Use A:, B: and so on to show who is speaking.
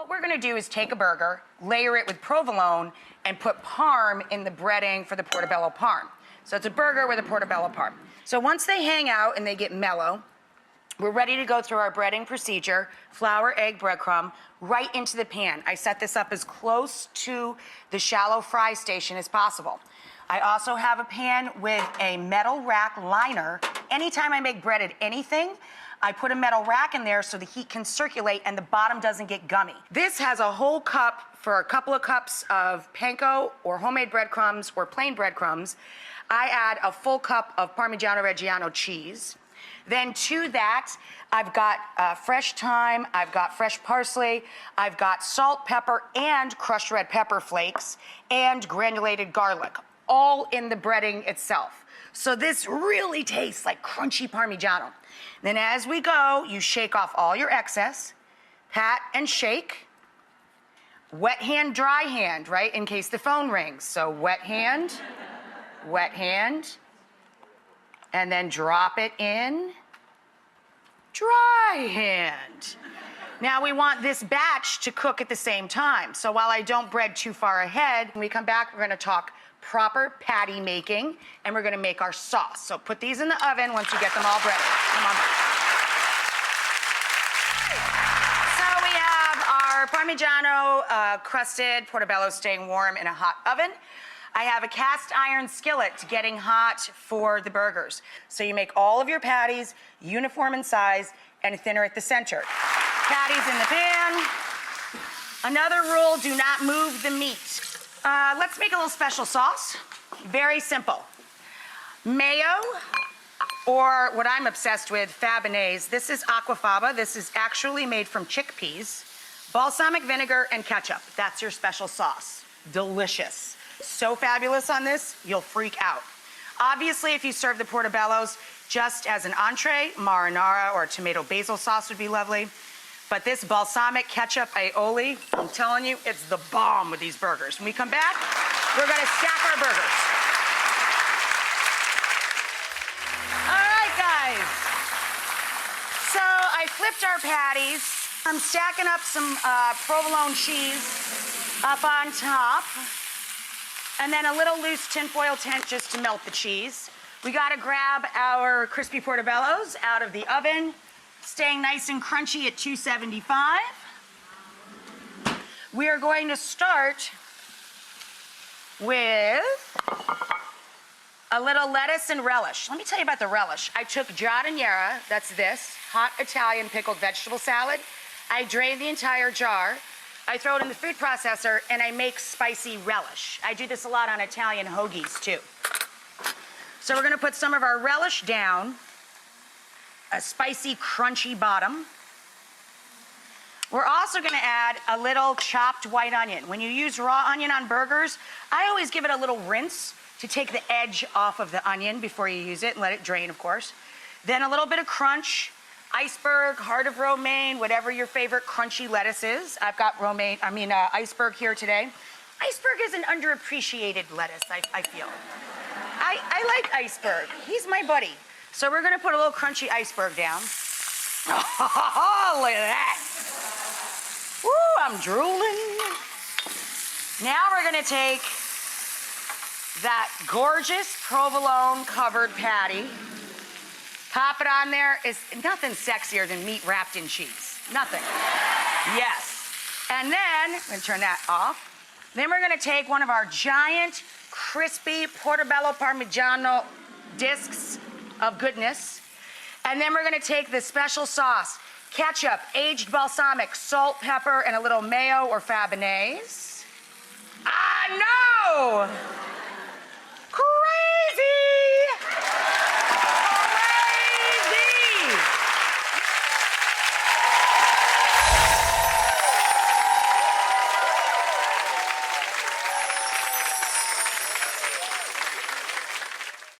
A: What we're gonna do is take a burger, layer it with provolone, and put Parm in the breading for the Portabella Parm. So it's a burger with a Portabella Parm. So once they hang out and they get mellow, we're ready to go through our breading procedure, flour, egg, breadcrumb, right into the pan. I set this up as close to the shallow fry station as possible. I also have a pan with a metal rack liner. Anytime I make breaded anything, I put a metal rack in there so the heat can circulate and the bottom doesn't get gummy. This has a whole cup for a couple of cups of panko or homemade breadcrumbs or plain breadcrumbs. I add a full cup of Parmigiano Reggiano cheese. Then to that, I've got fresh thyme, I've got fresh parsley, I've got salt, pepper, and crushed red pepper flakes, and granulated garlic, all in the breading itself. So this really tastes like crunchy Parmigiano. Then as we go, you shake off all your excess, pat and shake. Wet hand, dry hand, right, in case the phone rings. So wet hand, and then drop it in, dry hand. Now we want this batch to cook at the same time. So while I don't bread too far ahead, when we come back, we're gonna talk proper patty making, and we're gonna make our sauce. So put these in the oven once you get them all breaded. Come on back. So we have our Parmigiano crusted Portobello staying warm in a hot oven. I have a cast iron skillet getting hot for the burgers. So you make all of your patties uniform in size and thinner at the center. Patties in the pan. Another rule, do not move the meat. Let's make a little special sauce. Very simple. Mayo, or what I'm obsessed with, Fabonnaise. This is aquafaba. This is actually made from chickpeas. Balsamic vinegar and ketchup. That's your special sauce. Delicious. So fabulous on this, you'll freak out. Obviously, if you serve the portobellos just as an entree, marinara or tomato basil sauce would be lovely. But this balsamic ketchup aioli, I'm telling you, it's the bomb with these burgers. When we come back, we're gonna stack our burgers. All right, guys. So I flipped our patties. I'm stacking up some provolone cheese up on top. And then a little loose tinfoil tent just to melt the cheese. We gotta grab our crispy portobellos out of the oven, staying nice and crunchy at 275. We are going to start with a little lettuce and relish. Let me tell you about the relish. I took giardiniera, that's this, hot Italian pickled vegetable salad. I drained the entire jar. I throw it in the food processor and I make spicy relish. I do this a lot on Italian hoagies too. So we're gonna put some of our relish down, a spicy, crunchy bottom. We're also gonna add a little chopped white onion. When you use raw onion on burgers, I always give it a little rinse to take the edge off of the onion before you use it and let it drain, of course. Then a little bit of crunch. Iceberg, heart of romaine, whatever your favorite crunchy lettuce is. I've got iceberg here today. Iceberg is an underappreciated lettuce, I feel. I like iceberg. He's my buddy. So we're gonna put a little crunchy iceberg down. Oh, look at that. Woo, I'm drooling. Now we're gonna take that gorgeous provolone covered patty, pop it on there. Is nothing sexier than meat wrapped in cheese. Nothing. Yes. And then, I'm gonna turn that off. Then we're gonna take one of our giant, crispy Portabello Parmigiano discs of goodness. And then we're gonna take this special sauce, ketchup, aged balsamic, salt, pepper, and a little mayo or Fabonnaise. Ah, no!